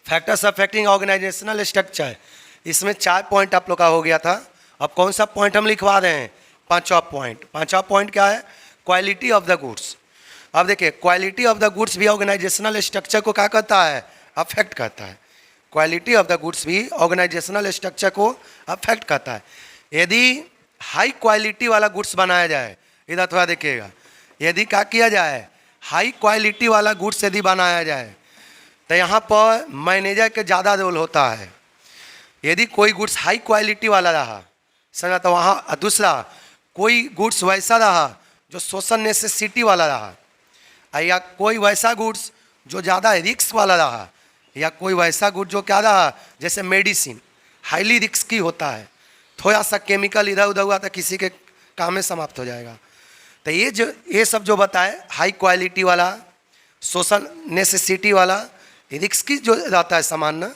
Factors affecting organisational structure, इसमें 4 point आप लोग का हो गया था। अब कौन सा पॉइंट हम लिखवा रहे हैं? 5वां पॉइंट। 5वां पॉइंट क्या है? Quality of the goods. अब देखिए, क्वालिटी ऑफ द गुड्स भी ऑर्गेनाइजेशनल स्ट्रक्चर को क्या करता है? अफेक्ट करता है। क्वालिटी ऑफ द गुड्स भी ऑर्गेनाइजेशनल स्ट्रक्चर को अफेक्ट करता है। यदि हाई क्वालिटी वाला गुड्स बनाया जाए, इधर थोड़ा देखिएगा, यदि क्या किया जाए, हाई क्वालिटी वाला गुड्स यदि बनाया जाए तो यहाँ पर मैनेजर के ज़्यादा रोल होता है। यदि कोई गुड्स हाई क्वालिटी वाला रहा, समझा, तो वहाँ दूसरा कोई गुड्स वैसा रहा जो सोशल नेसेसिटी वाला रहा, या कोई वैसा गुड्स जो ज़्यादा रिस्क वाला रहा, या कोई वैसा गुड जो क्या रहा, जैसे मेडिसिन हाईली रिस्की होता है, थोड़ा सा केमिकल इधर उधर हुआ तो किसी के काम में समाप्त हो जाएगा। तो ये सब जो बताए, हाई क्वालिटी वाला, सोशल नेसेसिटी वाला, रिस्की जो रहता है सामान ना,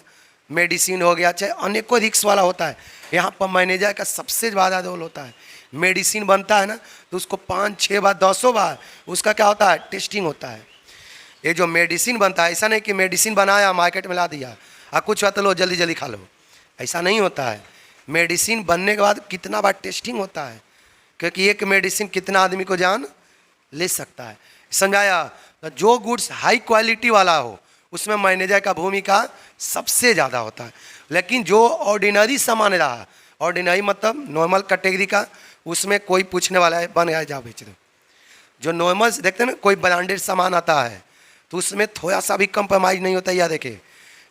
मेडिसिन हो गया, चाहे अनेकों रिस्क वाला होता है, यहाँ पर मैनेजर का सबसे ज़्यादा रोल होता है। मेडिसिन बनता है ना, तो उसको 5-6 बार 10 बार उसका क्या होता है? टेस्टिंग होता है। ये जो मेडिसिन बनता है, ऐसा नहीं कि मेडिसिन बनाया मार्केट में ला दिया और कुछ हुआ तो लो जल्दी जल्दी खा लो, ऐसा नहीं होता है। मेडिसिन बनने के बाद कितना बार टेस्टिंग होता है, क्योंकि एक मेडिसिन कितना आदमी को जान ले सकता है। समझाया? तो जो गुड्स हाई क्वालिटी वाला हो उसमें मैनेजर का भूमिका सबसे ज़्यादा होता है। लेकिन जो ऑर्डिनरी सामान रहा, ऑर्डिनरी मतलब नॉर्मल कैटेगरी का, उसमें कोई पूछने वाला है, बन गया जाओ बेच दो। जो नॉर्मल देखते हैं ना, कोई ब्रांडेड सामान आता है तो उसमें थोड़ा सा भी कंप्रोमाइज़ नहीं होता। या देखिए,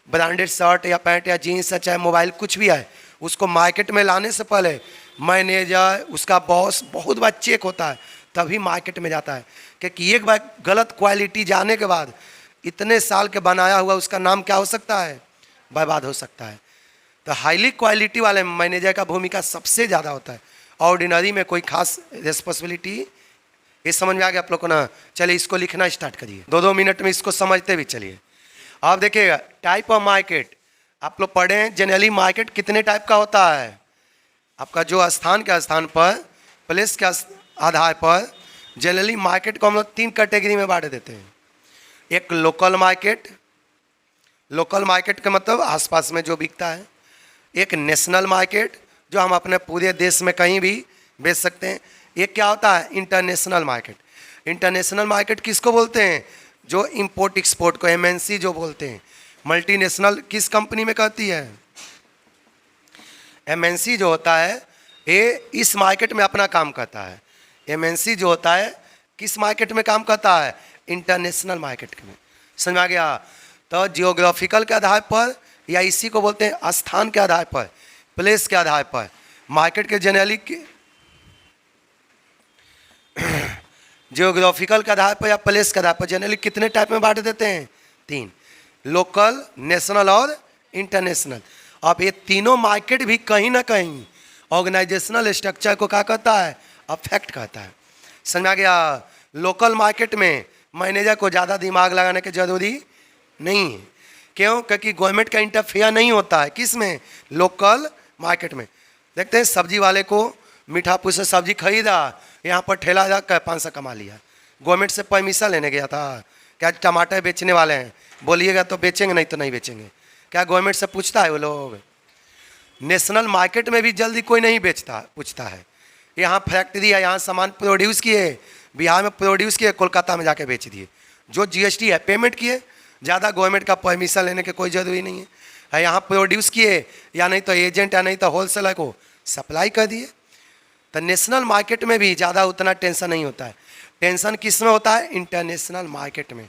ब्रांडेड शर्ट या पैंट या जीन्स, चाहे मोबाइल, कुछ भी है, उसको मार्केट में लाने से पहले मैनेजर, उसका बॉस बहुत बार चेक होता है, तभी मार्केट में जाता है। क्योंकि एक बार गलत क्वालिटी जाने के बाद इतने साल के बनाया हुआ उसका नाम क्या हो सकता है? बर्बाद हो सकता है। तो हाईली क्वालिटी वाले मैनेजर का भूमिका सबसे ज़्यादा होता है। ऑर्डिनरी में कोई खास रिस्पॉन्सिबिलिटी, ये समझ में आ गया आप लोग को ना? चलिए इसको लिखना स्टार्ट करिए, 2-2 मिनट में इसको समझते भी चलिए। आप देखिएगा, टाइप ऑफ मार्केट आप लोग पढ़े हैं। जनरली मार्केट कितने टाइप का होता है? आपका जो स्थान के स्थान पर, प्लेस के आधार पर जनरली मार्केट को हम लोग 3 कैटेगरी में बांट देते हैं। एक लोकल मार्केट, लोकल मार्केट का मतलब आसपास में जो बिकता है। एक नेशनल मार्केट, जो हम अपने पूरे देश में कहीं भी बेच सकते हैं। एक क्या होता है? International market. इंटरनेशनल मार्केट किसको बोलते हैं? जो इंपोर्ट एक्सपोर्ट को एमएनसी जो बोलते हैं। मल्टीनेशनल किस कंपनी में करती है? एमएनसी जो होता है ये इस मार्केट में अपना काम करता है। एमएनसी जो होता है किस मार्केट में काम करता है? इंटरनेशनल मार्केट में। समझ आ गया? तो जियोग्राफिकल के आधार पर, या इसी को बोलते हैं स्थान के आधार पर, प्लेस के आधार पर मार्केट के जनरली जियोग्राफिकल के आधार पर या प्लेस के आधार पर जनरली कितने टाइप में बांट देते हैं? 3, लोकल, नेशनल और इंटरनेशनल। अब ये तीनों मार्केट भी कहीं ना कहीं ऑर्गेनाइजेशनल स्ट्रक्चर को क्या करता है? अफेक्ट करता है। समझ आ गया? लोकल मार्केट में मैनेजर को ज़्यादा दिमाग लगाने की जरूरी नहीं है। क्यों? क्योंकि गवर्नमेंट का इंटरफेयर नहीं होता है। किस में? लोकल मार्केट में। देखते हैं सब्जी वाले को मीठापुर से सब्जी खरीदा, यहाँ पर ठेला रख 500 कमा लिया। गवर्नमेंट से परमिशन लेने गया था, क्या टमाटर बेचने वाले हैं, बोलिएगा तो बेचेंगे, नहीं तो नहीं बेचेंगे। क्या गवर्नमेंट से पूछता है वो लोग? नेशनल मार्केट में भी जल्दी कोई नहीं बेचता, पूछता है। यहाँ फैक्ट्री है, यहाँ सामान प्रोड्यूस किए, बिहार में प्रोड्यूस किए, कोलकाता में जाके बेच दिए। जो जीएसटी है पेमेंट किए, ज़्यादा गवर्नमेंट का परमिशन लेने की कोई ज़रूरी नहीं है। यहाँ प्रोड्यूस किए, या नहीं तो एजेंट या नहीं तो होलसेलर को सप्लाई कर दिए। तो नेशनल मार्केट में भी ज़्यादा उतना टेंशन नहीं होता है। टेंशन किस में होता है? इंटरनेशनल मार्केट में।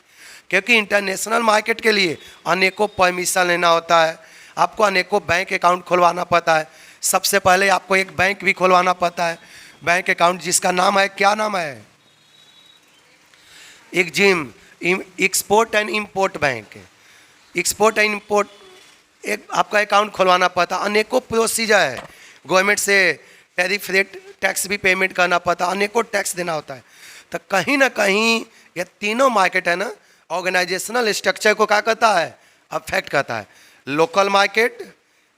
क्योंकि इंटरनेशनल मार्केट के लिए अनेकों परमिशन लेना होता है, आपको अनेकों बैंक अकाउंट खुलवाना पड़ता है। सबसे पहले आपको एक बैंक भी खुलवाना पड़ता है, बैंक अकाउंट जिसका नाम है, क्या नाम है? Exim, export and import bank. Export and import एक आपका अकाउंट खुलवाना पड़ता है। अनेकों प्रोसीजर है, गवर्नमेंट से टैरिफ रेट टैक्स भी पेमेंट करना पड़ता है, अनेकों टैक्स देना होता है। तो कहीं ना कहीं ये तीनों मार्केट है ना, ऑर्गेनाइजेशनल स्ट्रक्चर को क्या करता है? अफेक्ट करता है। लोकल मार्केट,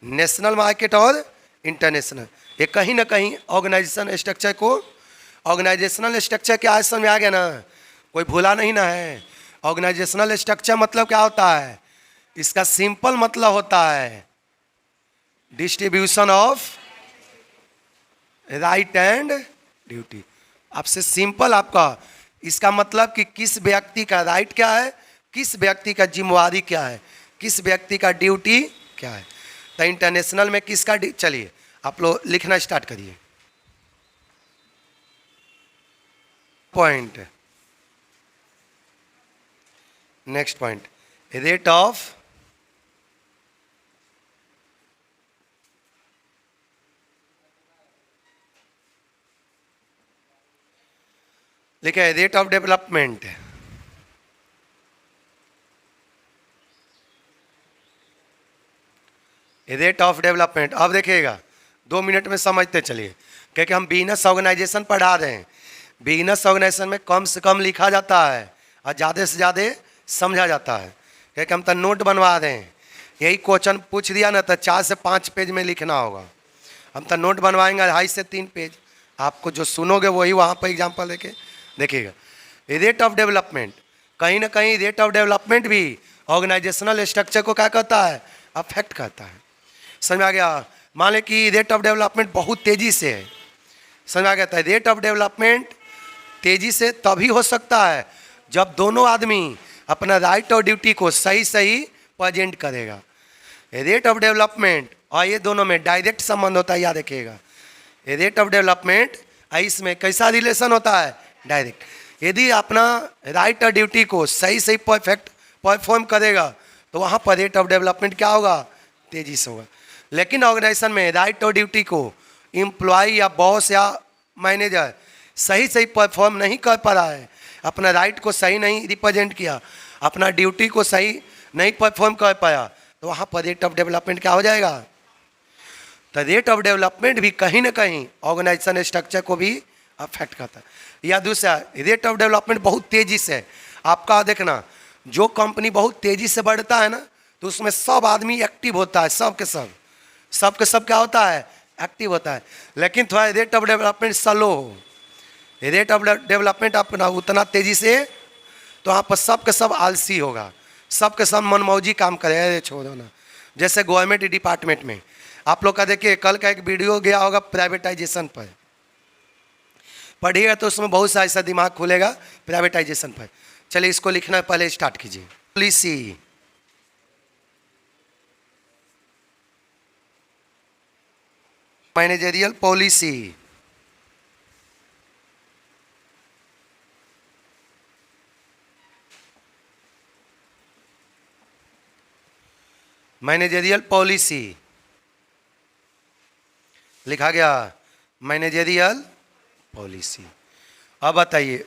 नेशनल मार्केट और इंटरनेशनल, ये कहीं ना कहीं ऑर्गेनाइजेशन स्ट्रक्चर को, ऑर्गेनाइजेशनल स्ट्रक्चर क्या समझ में आ गया ना? कोई भूला नहीं ना है? ऑर्गेनाइजेशनल स्ट्रक्चर मतलब क्या होता है? इसका सिंपल मतलब होता है distribution of right and duty. आपसे सिंपल आपका इसका मतलब कि किस व्यक्ति का राइट क्या है, किस व्यक्ति का जिम्मेवारी क्या है, किस व्यक्ति का ड्यूटी क्या है। तो इंटरनेशनल में किसका, चलिए आप लोग लिखना स्टार्ट करिए। Point, next point, rate of लिखा है rate of development. Rate of development, अब देखिएगा 2 मिनट में समझते चलिए, क्योंकि हम बिजनेस ऑर्गेनाइजेशन पढ़ा रहे हैं। बिजनेस ऑर्गेनाइजेशन में कम से कम लिखा जाता है और ज़्यादा से ज़्यादा समझा जाता है, क्योंकि हम तो नोट बनवा रहे हैं। यही क्वेश्चन पूछ दिया ना तो 4 से 5 पेज में लिखना होगा। हम तो नोट बनवाएंगे 2.5 से 3 पेज। आपको जो सुनोगे वही वहाँ पर एग्जाम्पल लेके देखिएगा। रेट ऑफ डेवलपमेंट, कहीं ना कहीं रेट ऑफ डेवलपमेंट भी ऑर्गेनाइजेशनल स्ट्रक्चर को क्या करता है, अफेक्ट करता है। समझ में आ गया। मान लें कि रेट ऑफ डेवलपमेंट बहुत तेज़ी से है, समझ में आ गया था। रेट ऑफ डेवलपमेंट तेज़ी से तभी हो सकता है जब दोनों आदमी अपना राइट और ड्यूटी को सही सही प्रेजेंट करेगा। रेट ऑफ डेवलपमेंट और ये दोनों में डायरेक्ट संबंध होता है, याद रखिएगा। रेट ऑफ डेवलपमेंट इसमें कैसा रिलेशन होता है, डायरेक्ट। यदि अपना राइट और ड्यूटी को सही सही परफेक्ट परफॉर्म करेगा तो वहाँ पर रेट ऑफ डेवलपमेंट क्या होगा, तेज़ी से होगा। लेकिन ऑर्गेनाइजेशन में राइट और ड्यूटी को एम्प्लॉय या बॉस या मैनेजर सही सही परफॉर्म नहीं कर पा रहा है, अपना राइट को सही नहीं रिप्रेजेंट किया, अपना ड्यूटी को सही नहीं परफॉर्म कर पाया, तो वहाँ पर रेट ऑफ डेवलपमेंट क्या हो जाएगा। तो रेट ऑफ डेवलपमेंट भी कहीं ना कहीं ऑर्गेनाइजेशन स्ट्रक्चर को भी अफेक्ट करता है। या दूसरा, रेट ऑफ डेवलपमेंट बहुत तेज़ी से आपका देखना, जो कंपनी बहुत तेज़ी से बढ़ता है ना तो उसमें सब आदमी एक्टिव होता है, सब के सब क्या होता है, एक्टिव होता है। लेकिन थोड़ा रेट ऑफ डेवलपमेंट स्लो हो, रेट ऑफ डेवलपमेंट अपना उतना तेज़ी से, तो वहाँ पर सब के सब आलसी होगा, सब के सब मनमौजी काम करे, छोड़ो ना। जैसे गवर्नमेंट डिपार्टमेंट में आप लोग का देखिए, कल का एक वीडियो गया होगा प्राइवेटाइजेशन पर, पढ़िएगा तो उसमें बहुत सा ऐसा दिमाग खुलेगा प्राइवेटाइजेशन पर। चलिए इसको लिखना पहले स्टार्ट कीजिए। Policy, managerial policy, managerial policy लिखा गया, मैनेजरियल पॉलिसी। अब बताइए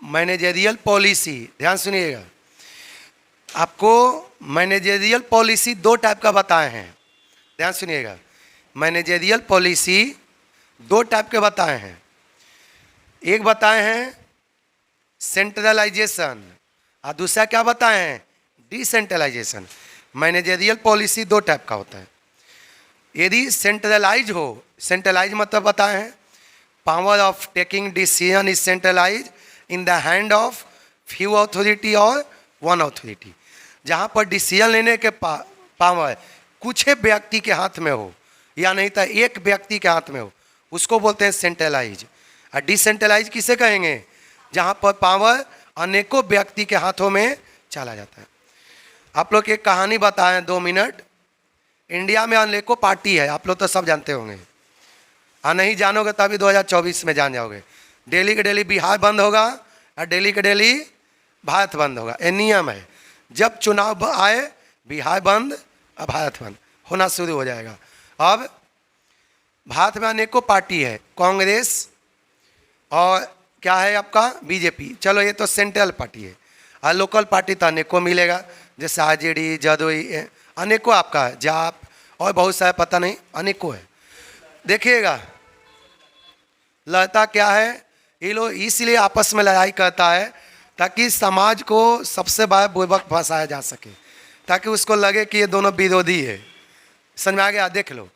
मैनेजरियल पॉलिसी, ध्यान सुनिएगा। आपको मैनेजरियल पॉलिसी 2 टाइप का बताए हैं, ध्यान सुनिएगा। मैनेजरियल पॉलिसी 2 टाइप के बताए हैं। एक बताए हैं सेंट्रलाइजेशन और दूसरा क्या बताए हैं, डिसेंट्रलाइजेशन। मैनेजरियल पॉलिसी 2 टाइप का होता है। यदि सेंट्रलाइज हो, सेंट्रलाइज मतलब बताए हैं power of taking decision is centralise in the hand of few authority और वन अथॉरिटी। जहाँ पर डिसीजन लेने के पावर कुछ व्यक्ति के हाथ में हो या नहीं तो एक व्यक्ति के हाथ में हो, उसको बोलते हैं सेंट्रलाइज। और डिसेंट्रलाइज किसे कहेंगे, जहाँ पर पावर अनेकों व्यक्ति के हाथों में चला जाता है। आप लोग एक कहानी बताएं 2 मिनट। इंडिया में अनेकों पार्टी है, आप लोग तो सब जानते होंगे, और नहीं जानोगे तो अभी 2024 में जान जाओगे। डेली के डेली बिहार बंद होगा और डेली के डेली भारत बंद होगा, ये नियम है। जब चुनाव आए बिहार बंद और भारत बंद होना शुरू हो जाएगा। अब भारत में अनेकों पार्टी है, कांग्रेस और क्या है आपका बीजेपी, चलो ये तो सेंट्रल पार्टी है। और लोकल पार्टी तो अनेकों मिलेगा, जैसे आरजेडी, जदयू, अनेकों आपका जाप और बहुत सारे पता नहीं अनेकों है। देखिएगा लड़ता क्या है, ये लोग इसलिए आपस में लड़ाई करता है ताकि समाज को सबसे बड़ा बुर्बक फंसाया जा सके, ताकि उसको लगे कि ये दोनों विरोधी है। समझ में आ गया। देख लो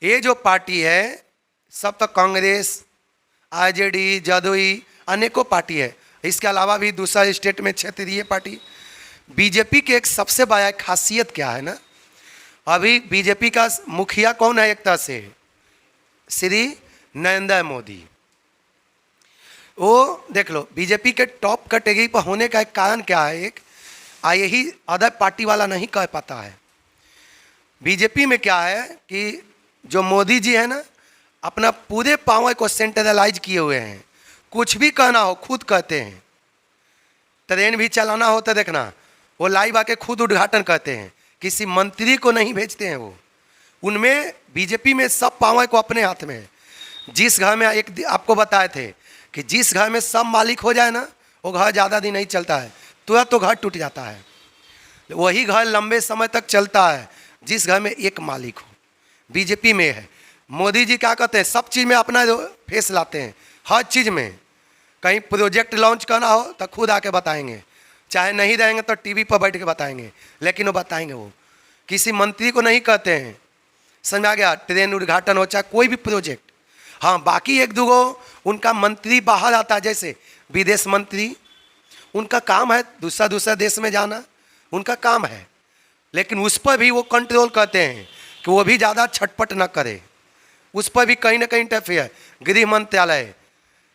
ये जो पार्टी है सब तो कांग्रेस, आरजेडी, जदयू, अनेकों पार्टी है। इसके अलावा भी दूसरा स्टेट में क्षेत्रीय पार्टी, बीजेपी की एक सबसे बड़ा खासियत क्या है ना, अभी बीजेपी का मुखिया कौन है? एक तरह से श्री नरेंद्र मोदी। वो देख लो, बीजेपी के टॉप कैटेगरी पर होने का एक कारण क्या है? एक यही अदर पार्टी वाला नहीं कह पाता है। बीजेपी में क्या है कि जो मोदी जी है ना, अपना पूरे पावर को सेंट्रलाइज किए हुए हैं। कुछ भी कहना हो खुद कहते हैं। ट्रेन भी चलाना हो तो देखना, वो लाइव आके खुद उद्घाटन करते हैं, किसी मंत्री को नहीं भेजते हैं वो। उनमें बीजेपी में सब पावर को अपने हाथ में है। जिस घर में, एक आपको बताए थे कि जिस घर में सब मालिक हो जाए ना, वो घर ज़्यादा दिन नहीं चलता है, तुरंत तो घर टूट जाता है। वही घर लंबे समय तक चलता है जिस घर में एक मालिक हो। बीजेपी में है। मोदी जी क्या कहते हैं, सब चीज़ में अपना जो फेस लाते हैं, हर चीज़ में। कहीं प्रोजेक्ट लॉन्च करना हो तो खुद आके बताएंगे, चाहे नहीं रहेंगे तो टीवी पर बैठ के बताएंगे, लेकिन वो बताएंगे। वो किसी मंत्री को नहीं कहते हैं, समझ आ गया? ट्रेन उद्घाटन हो चाहे कोई भी प्रोजेक्ट। हाँ, बाकी एक दो उनका मंत्री बाहर आता है, जैसे विदेश मंत्री, उनका काम है दूसरा देश में जाना, उनका काम है। लेकिन उस पर भी वो कंट्रोल करते हैं कि वो भी ज़्यादा छटपट ना करे। उस पर भी कहीं ना कहीं इंटरफेयर, गृह मंत्रालय,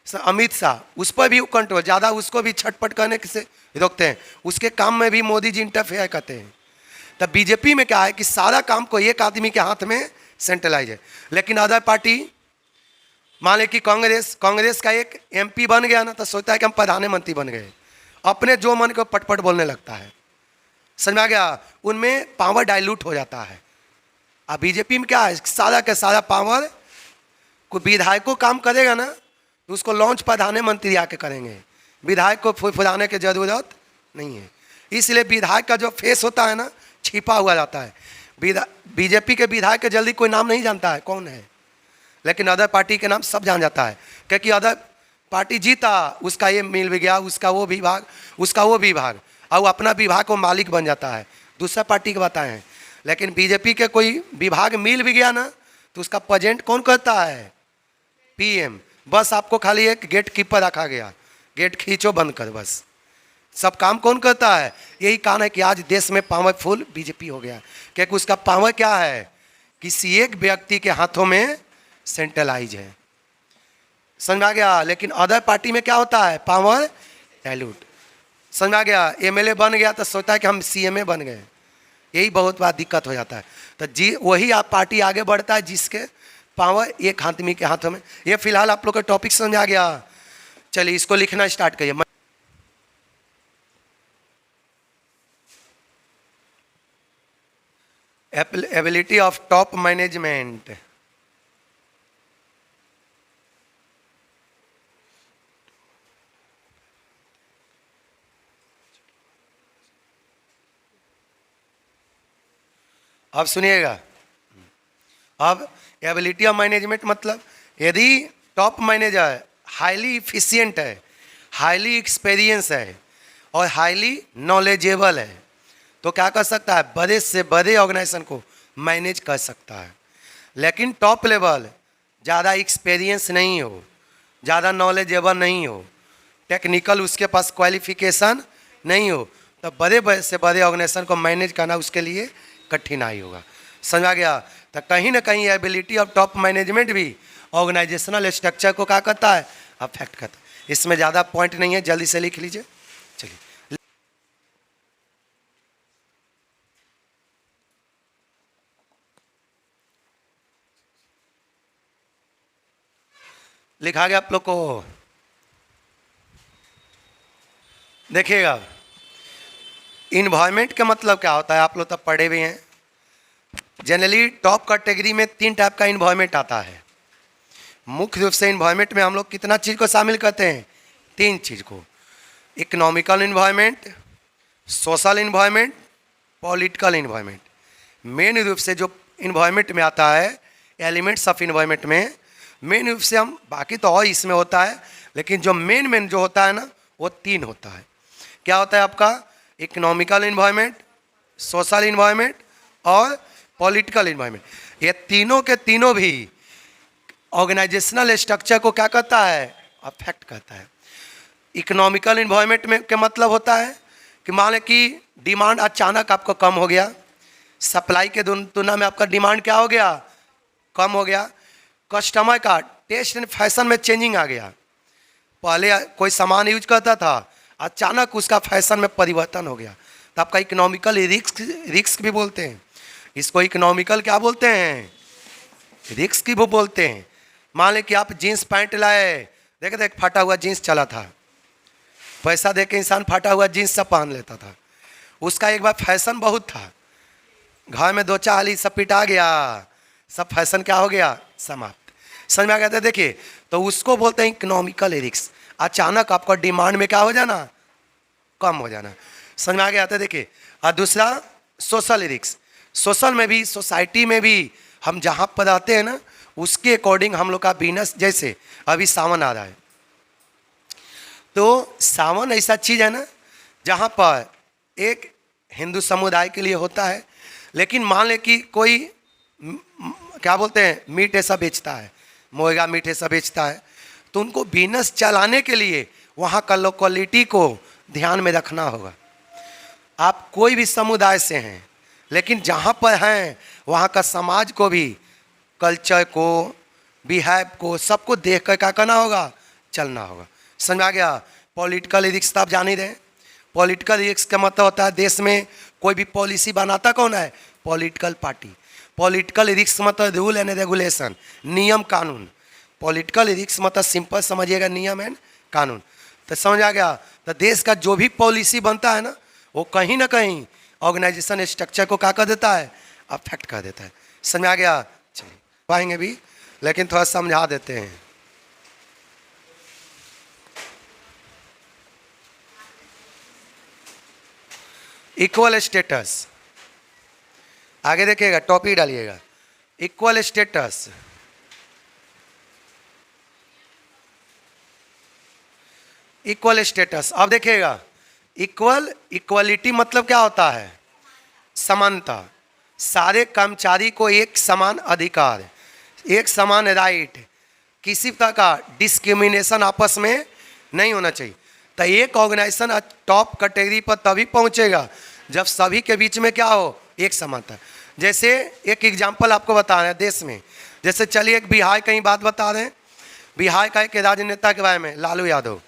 अमित शाह, उस पर भी कंट्रोल, ज़्यादा उसको भी छटपट करने से रोकते हैं। उसके काम में भी मोदी जी इंटरफेयर करते हैं। तब बीजेपी में क्या है कि सारा काम को एक आदमी के हाथ में सेंट्रलाइज है। लेकिन अदर पार्टी, मान लें कि कांग्रेस का एक एमपी बन गया ना, तो सोचता है कि हम प्रधानमंत्री बन गए, अपने जो मन को पटपट बोलने लगता है। समझ में आ गया? उनमें पावर डाइल्यूट हो जाता है। अब बीजेपी में क्या है, सारा का सारा पावर को विधायक को काम करेगा ना, तो उसको लॉन्च प्रधानमंत्री आके करेंगे। विधायक को फुलाने की जरूरत नहीं है। इसलिए विधायक का जो फेस होता है ना, छिपा हुआ जाता है। बीजेपी के विधायक के जल्दी कोई नाम नहीं जानता है कौन है, लेकिन अदर पार्टी के नाम सब जान जाता है, क्योंकि अदर पार्टी जीता, उसका ये मिल भी गया, उसका वो विभाग, उसका वो विभाग, और वो अपना विभाग को मालिक बन जाता है, दूसरा पार्टी के बताए। लेकिन बीजेपी के कोई विभाग मिल भी गया ना, तो उसका प्रेजेंट कौन करता है? पीएम। बस आपको खाली एक गेट कीपर रखा गया, गेट खींचो बंद कर, बस। सब काम कौन करता है? यही कारण है कि आज देश में पावरफुल बीजेपी हो गया, क्योंकि उसका पावर क्या है? किसी एक व्यक्ति के हाथों में सेंट्रलाइज है। समझ आ गया? लेकिन अदर पार्टी में क्या होता है? Power dilute. समझ आ गया? एमएलए बन गया तो सोचता है कि हम सीएमए बन गए, यही बहुत बार दिक्कत हो जाता है। तो जी वही आप पार्टी आगे बढ़ता है जिसके पावर एक आदमी के हाथों में। ये फिलहाल आप लोग का टॉपिक समझ आ गया? चलिए इसको लिखना स्टार्ट करिए। Ability of top management. अब सुनिएगा, अब एबिलिटी ऑफ मैनेजमेंट मतलब यदि टॉप मैनेजर हाईली इफिशिएंट है, हाईली एक्सपीरियंस है और हाईली नॉलेजेबल है, तो क्या कर सकता है? बड़े से बड़े ऑर्गेनाइजेशन को मैनेज कर सकता है। लेकिन टॉप लेवल ज़्यादा एक्सपीरियंस नहीं हो, ज़्यादा नॉलेजेबल नहीं हो, टेक्निकल उसके पास क्वालिफिकेशन नहीं हो, तो बड़े से बड़े ऑर्गेनाइजेशन को मैनेज करना उसके लिए कठिनाई होगा। समझ आ गया? तो कहीं ना कहीं एबिलिटी ऑफ टॉप मैनेजमेंट भी ऑर्गेनाइजेशनल स्ट्रक्चर को क्या करता है? अफेक्ट करता है। इसमें ज़्यादा पॉइंट नहीं है, जल्दी से लिख लीजिए। चलिए लिखा गया आप लोग को, देखिएगा। इन्वायरमेंट का मतलब क्या होता है? आप लोग तब पढ़े भी हैं। जनरली टॉप कैटेगरी में 3 टाइप का इन्वायरमेंट आता है। मुख्य रूप से इन्वायरमेंट में हम लोग कितना चीज़ को शामिल करते हैं? 3 चीज़ को। Economical environment, social environment, political environment. Main रूप से जो इन्वायरमेंट में आता है, एलिमेंट्स ऑफ इन्वायरमेंट में मेन रूप से हम, बाकी तो और इसमें होता है, लेकिन जो मेन जो होता है ना, वो 3 होता है। क्या होता है आपका? इकोनॉमिकल इन्वायरमेंट, सोशल इन्वायरमेंट और पॉलिटिकल इन्वायरमेंट। ये तीनों के तीनों भी ऑर्गेनाइजेशनल स्ट्रक्चर को क्या करता है? अफेक्ट करता है। इकोनॉमिकल इन्वायरमेंट में क्या मतलब होता है कि मान लें कि डिमांड अचानक आपको कम हो गया, सप्लाई के तुलना में आपका डिमांड क्या हो गया, कम हो गया। कस्टमर का टेस्ट एंड फैशन में चेंजिंग आ गया। पहले कोई सामान यूज करता था, अचानक उसका फैशन में परिवर्तन हो गया, तो आपका इकोनॉमिकल रिस्क भी बोलते हैं इसको। इकोनॉमिकल क्या बोलते हैं, रिस्क भी बोलते हैं। मान लें कि आप जीन्स पैंट लाए, देखे थे फटा हुआ जीन्स चला था, पैसा दे के इंसान फटा हुआ जीन्स सब पहन लेता था। उसका एक बार फैशन बहुत था, घर में दो चार हाली सब पिटा गया, सब फैशन क्या हो गया, समाप्त। समझ में आ गया था। देखिए, तो उसको बोलते हैं इकोनॉमिकल रिस्क। अचानक आपका डिमांड में क्या हो जाना, कम हो जाना। समझ में आ गया था। देखिए, और दूसरा सोशल रिस्क। सोशल में भी, सोसाइटी में भी हम जहाँ पर रहते हैं ना, उसके अकॉर्डिंग हम लोग का बिजनेस, जैसे अभी सावन आ रहा है, तो सावन ऐसा चीज़ है ना जहाँ पर एक हिंदू समुदाय के लिए होता है, लेकिन मान ले कि कोई क्या बोलते हैं मीट ऐसा बेचता है, मुर्गा मीट ऐसा बेचता है, तो उनको बिजनेस चलाने के लिए वहाँ का लोकेलिटी को ध्यान में रखना होगा। आप कोई भी समुदाय से हैं, लेकिन जहाँ पर हैं वहाँ का समाज को भी, कल्चर को, बिहेव को, सबको देख कर क्या करना होगा, चलना होगा। समझ आ गया। पॉलिटिकल रिस्क आप जान ही रहे। पॉलिटिकल रिस्क का मतलब होता है देश में कोई भी पॉलिसी बनाता कौन है, पॉलिटिकल पार्टी। पॉलिटिकल रिस्क मतलब रूल एंड रेगुलेशन, नियम कानून। पॉलिटिकल रिस्क मतलब सिंपल समझिएगा, नियम एंड कानून। तो समझ आ गया। तो देश का जो भी पॉलिसी बनता है ना, वो कहीं ना कहीं ऑर्गेनाइजेशन स्ट्रक्चर को क्या कर देता है, अफेक्ट कर देता है। समझ आ गया। चलिए पाएंगे भी, लेकिन थोड़ा समझा देते हैं। इक्वल स्टेटस, आगे देखिएगा, टॉपिक डालिएगा, इक्वल स्टेटस। इक्वल स्टेटस, अब देखिएगा, इक्वलिटी मतलब क्या होता है, समानता। सारे कर्मचारी को एक समान अधिकार, एक समान राइट, किसी तरह का डिस्क्रिमिनेशन आपस में नहीं होना चाहिए। तो एक ऑर्गेनाइजेशन टॉप कैटेगरी पर तभी पहुंचेगा जब सभी के बीच में क्या हो, एक समानता। जैसे एक एग्जांपल आपको बता रहे हैं देश में, जैसे चलिए एक बिहार की बात बता रहे हैं। बिहार का एक राजनेता के बारे में, लालू यादव,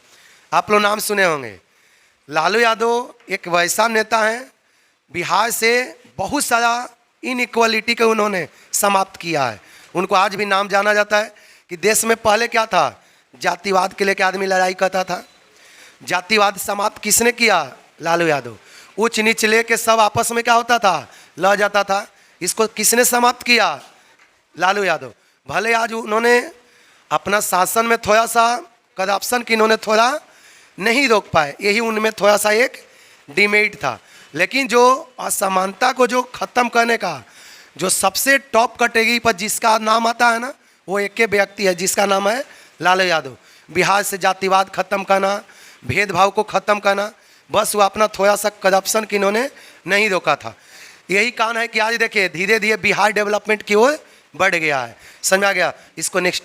आप लोग नाम सुने होंगे। लालू यादव एक वैसा नेता हैं, बिहार से बहुत सारा इनइक्वालिटी को उन्होंने समाप्त किया है। उनको आज भी नाम जाना जाता है कि देश में पहले क्या था, जातिवाद के लेकर आदमी लड़ाई करता था। जातिवाद समाप्त किसने किया, लालू यादव। उच्च नीच लेके सब आपस में क्या होता था, लड़ जाता था। इसको किसने समाप्त किया, लालू यादव। भले आज उन्होंने अपना शासन में थोड़ा सा करप्शन की इन्होंने थोड़ा नहीं रोक पाए, यही उनमें थोड़ा सा एक डिमेरिट था। लेकिन जो असमानता को जो ख़त्म करने का जो सबसे टॉप कैटेगरी पर जिसका नाम आता है ना, वो एक व्यक्ति है जिसका नाम है लालू यादव। बिहार से जातिवाद खत्म करना, भेदभाव को ख़त्म करना, बस वो अपना थोड़ा सा करप्शन की इन्होंने नहीं रोका था। यही कारण है कि आज देखिए धीरे धीरे बिहार डेवलपमेंट की ओर बढ़ गया है। समझ आ गया। इसको नेक्स्ट